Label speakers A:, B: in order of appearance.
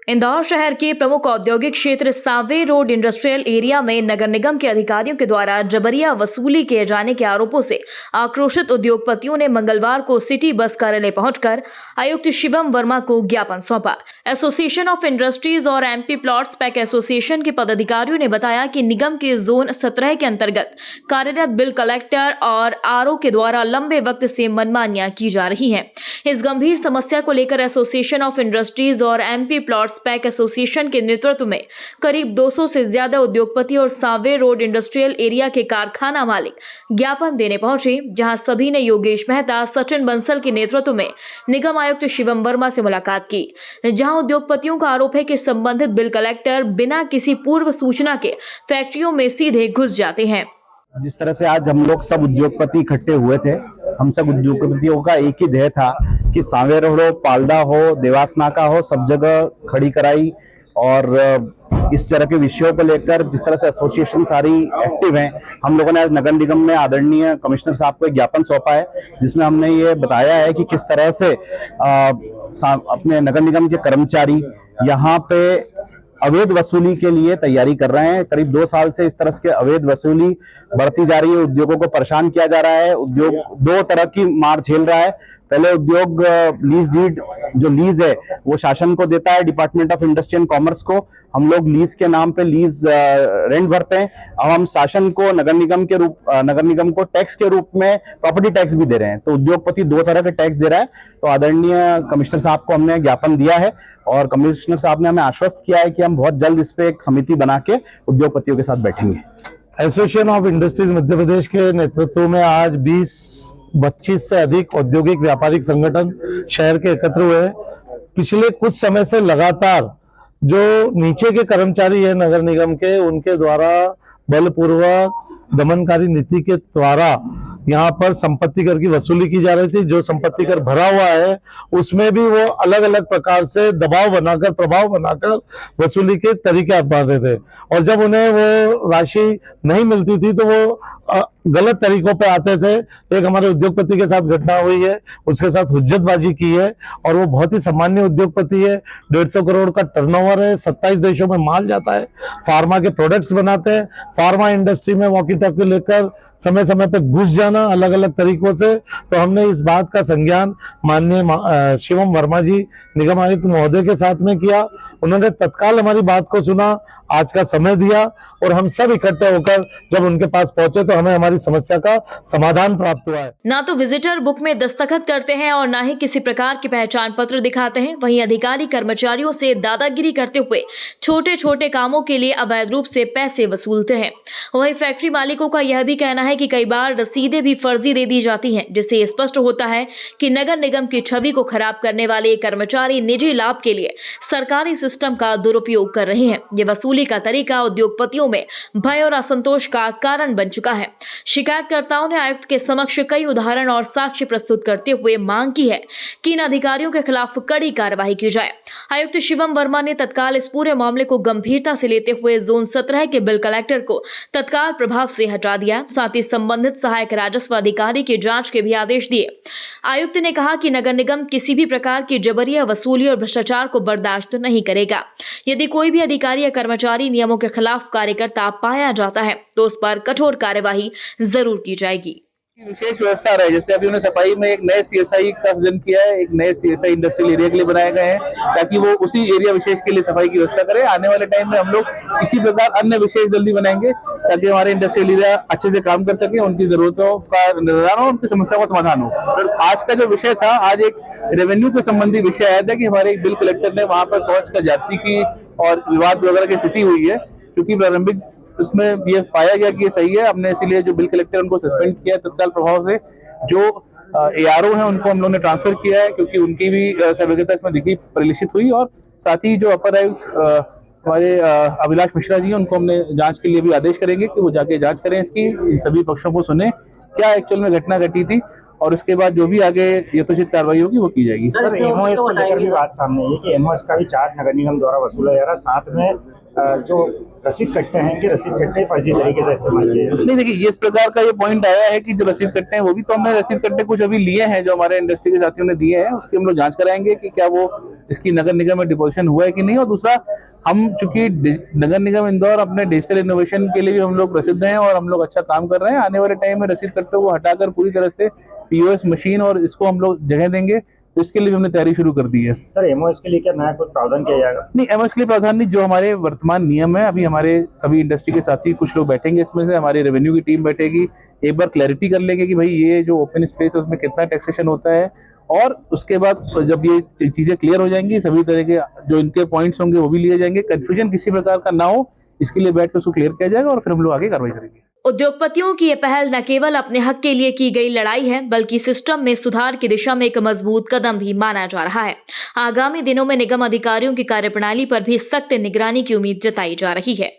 A: इंदौर शहर के प्रमुख औद्योगिक क्षेत्र सांवेर रोड इंडस्ट्रियल एरिया में नगर निगम के अधिकारियों के द्वारा जबरिया वसूली किए जाने के आरोपों से आक्रोशित उद्योगपतियों ने मंगलवार को सिटी बस कार्यालय पहुंचकर आयुक्त शिवम वर्मा को ज्ञापन सौंपा। एसोसिएशन ऑफ इंडस्ट्रीज और एमपी प्लॉट्स पैक एसोसिएशन के पदाधिकारियों ने बताया कि निगम के जोन 17 के अंतर्गत कार्यरत बिल कलेक्टर और आरओ के द्वारा लंबे वक्त से मनमानियां की जा रही हैं। इस गंभीर समस्या को लेकर एसोसिएशन ऑफ इंडस्ट्रीज और एमपी प्लॉट्स पैक एसोसिएशन के नेतृत्व में करीब 200 से ज्यादा उद्योगपति और सांवेर रोड इंडस्ट्रियल एरिया के कारखाना मालिक ज्ञापन देने पहुंचे, जहां सभी ने योगेश मेहता, सचिन बंसल के नेतृत्व में निगम आयुक्त शिवम वर्मा से मुलाकात की। जहां उद्योगपतियों का आरोप है कि संबंधित बिल कलेक्टर बिना किसी पूर्व सूचना के फैक्ट्रियों में सीधे घुस जाते हैं।
B: जिस तरह से आज हम लोग सब उद्योगपति इकट्ठे हुए थे, हम सब उद्योगपतियों का एक ही ध्येय था कि सांवेर हो, पालदा हो, देवास नाका हो, सब जगह खड़ी कराई। और इस तरह के विषयों को लेकर जिस तरह से एसोसिएशन सारी एक्टिव हैं, हम लोगों ने आज नगर निगम में आदरणीय कमिश्नर साहब को एक ज्ञापन सौंपा है, जिसमें हमने ये बताया है कि किस तरह से अपने नगर निगम के कर्मचारी यहाँ पे अवैध वसूली के लिए तैयारी कर रहे हैं। करीब 2 साल से इस तरह के अवैध वसूली बढ़ती जा रही है, उद्योगों को परेशान किया जा रहा है। उद्योग 2 तरह की मार झेल रहा है। पहले उद्योग लीज डीड, जो लीज है वो शासन को देता है, department of industry and commerce को। हम लोग लीज के नाम पे लीज रेंट भरते हैं। अब हम शासन को नगर निगम को टैक्स के रूप में प्रॉपर्टी टैक्स भी दे रहे हैं। तो उद्योगपति 2 तरह के टैक्स दे रहा है। तो आदरणीय कमिश्नर साहब को हमने ज्ञापन दिया है और कमिश्नर साहब ने हमें आश्वस्त किया है कि हम बहुत जल्द इस पे एक समिति बना के उद्योगपतियों के साथ बैठेंगे।
C: Association of industries Madhya Pradesh के नेतृत्व में आज 20-25 से अधिक औद्योगिक व्यापारिक संगठन शहर के एकत्र हुए हैं। पिछले कुछ समय से लगातार जो नीचे के कर्मचारी है नगर निगम के, उनके द्वारा बलपूर्वक दमनकारी नीति के द्वारा यहाँ पर संपत्ति कर की वसूली की जा रही थी। जो संपत्ति कर भरा हुआ है उसमें भी वो अलग अलग प्रकार से दबाव बनाकर, प्रभाव बनाकर वसूली के तरीके अपनाते थे। और जब उन्हें वो राशि नहीं मिलती थी तो वो गलत तरीकों पे आते थे। एक हमारे उद्योगपति के साथ घटना हुई है, उसके साथ हुज्जतबाजी की है और वो बहुत ही सामान्य उद्योगपति है। 150 करोड़ का टर्नओवर है, 27 देशों में माल जाता है, फार्मा के प्रोडक्ट्स बनाते हैं। फार्मा इंडस्ट्री में वॉकी टॉकी लेकर समय समय पे घुस जाना अलग अलग तरीकों से। तो हमने इस बात का संज्ञान माननीय शिवम वर्मा जी निगम आयुक्त महोदय के साथ में किया। उन्होंने तत्काल हमारी बात को सुना, आज का समय दिया और हम सब इकट्ठे होकर जब उनके पास पहुंचे तो हमें हमारी समस्या का समाधान प्राप्त हुआ है।
A: ना तो विजिटर बुक में दस्तखत करते हैं और ना ही किसी प्रकार की पहचान पत्र दिखाते हैं। वहीं अधिकारी कर्मचारियों से दादागिरी करते हुए छोटे छोटे कामों के लिए अवैध रूप से पैसे वसूलते हैं। वहीं फैक्ट्री मालिकों का यह भी कहना है कि कई बार रसीदें भी फर्जी दे दी जाती हैं, जिससे स्पष्ट होता है कि नगर निगम की छवि को खराब करने वाले कर्मचारी निजी लाभ के लिए सरकारी सिस्टम का दुरुपयोग कर रहे हैं। ये वसूली का तरीका उद्योगपतियों में भय और असंतोष का कारण बन चुका है। शिकायतकर्ताओं ने आयुक्त के समक्ष कई उदाहरण और साक्ष्य प्रस्तुत करते हुए मांग की है कि इन अधिकारियों के खिलाफ कड़ी कार्रवाई की जाए। आयुक्त शिवम वर्मा ने तत्काल इस पूरे मामले को गंभीरता से लेते हुए जोन 17 के बिल कलेक्टर को तत्काल प्रभाव से हटा दिया। साथ ही संबंधित सहायक राजस्व अधिकारी की जांच के भी आदेश दिए। आयुक्त ने कहा कि नगर निगम किसी भी प्रकार की जबरिया वसूली और भ्रष्टाचार को बर्दाश्त नहीं करेगा। यदि कोई भी अधिकारी या कर्मचारी नियमों के खिलाफ कार्य करता पाया जाता है तो उस पर कठोर कार्यवाही जरूर की जाएगी।
D: विशेष व्यवस्था रहे, जैसे अभी उन्होंने सफाई में एक नए सीएसआई का सृजन किया है, एक नए सीएसआई इंडस्ट्रियल एरिया के लिए बनाए गए हैं ताकि वो उसी एरिया विशेष के लिए सफाई की व्यवस्था करें। आने वाले टाइम में हम लोग इसी प्रकार अन्य विशेष जल्दी बनाएंगे ताकि हमारे इंडस्ट्रियल एरिया अच्छे से काम कर सके, उनकी जरूरतों का निदान हो, उनकी समस्या का समाधान हो। आज का जो विषय था, आज एक रेवेन्यू के संबंधी विषय आया था कि हमारे एक बिल कलेक्टर ने वहां पर पहुंच कर जाति की और विवाद वगैरह की स्थिति हुई है। क्योंकि प्रारंभिक उसमें ये पाया गया कि ये सही है, हमने इसीलिए जो बिल कलेक्टर उनको सस्पेंड किया है तत्काल प्रभाव से। जो एआरओ हैं उनको हम लोगों ने ट्रांसफर किया है क्योंकि उनकी भी संवेदनता इसमें दिखी, परिलक्षित हुई। और साथ ही जो अपर आयुक्त हमारे अभिलाष मिश्रा जी हैं, उनको हमने जांच के लिए भी आदेश करेंगे कि वो जाके जांच करें इसकी, इन सभी पक्षों को सुने क्या एक्चुअल में घटना घटी थी और उसके बाद जो भी आगे यथोचित कार्रवाई होगी वो की जाएगी।
E: सर एमओएस को लेकर भी बात सामने आई है कि एमओएस का भी चार्ज नगर निगम द्वारा वसूला जा रहा, साथ में जो रसीद कट्टे हैं कि रसीद कट्टे फर्जी तरीके से इस्तेमाल किए जाते हैं।
D: नहीं, देखिए ये इस प्रकार का ये पॉइंट आया है कि जो रसीद कट्टे हैं वो भी, तो हमने रसीद कट्टे कुछ अभी लिए हैं जो हमारे इंडस्ट्री के साथियों ने दिए हैं, उसकी हम लोग जांच कराएंगे कि क्या वो इसकी नगर निगम में डिपोजिशन हुआ है कि नहीं। और दूसरा, हम चूंकि नगर निगम इंदौर अपने डिजिटल इनोवेशन के लिए भी हम लोग प्रसिद्ध हैं और हम लोग अच्छा काम कर रहे हैं। आने वाले टाइम में रसीद कट्टों को हटाकर पूरी तरह से पीओएस मशीन और इसको हम लोग जगह देंगे, तो इसके लिए भी हमने तैयारी शुरू कर दी है।
E: सर एमओएस के लिए क्या नया कुछ प्रावधान किया जाएगा?
D: नहीं, एमओएस के लिए प्रावधान नहीं, जो हमारे वर्तमान नियम है, अभी हमारे सभी इंडस्ट्री के साथी कुछ लोग बैठेंगे, इसमें से हमारी रेवेन्यू की टीम बैठेगी, एक बार क्लैरिटी कर लेंगे कि भाई ये जो ओपन स्पेस है उसमें कितना टैक्सेशन होता है, और उसके बाद जब ये चीजें क्लियर हो जाएंगी, सभी तरह के जो इनके पॉइंट्स होंगे वो भी लिए जाएंगे, कंफ्यूजन किसी प्रकार का ना हो, इसके लिए बैठ कर उसको क्लियर किया जाएगा और फिर हम लोग आगे कार्रवाई करेंगे।
A: उद्योगपतियों की ये पहल न केवल अपने हक के लिए की गई लड़ाई है, बल्कि सिस्टम में सुधार की दिशा में एक मजबूत कदम भी माना जा रहा है। आगामी दिनों में निगम अधिकारियों की कार्यप्रणाली पर भी सख्त निगरानी की उम्मीद जताई जा रही है।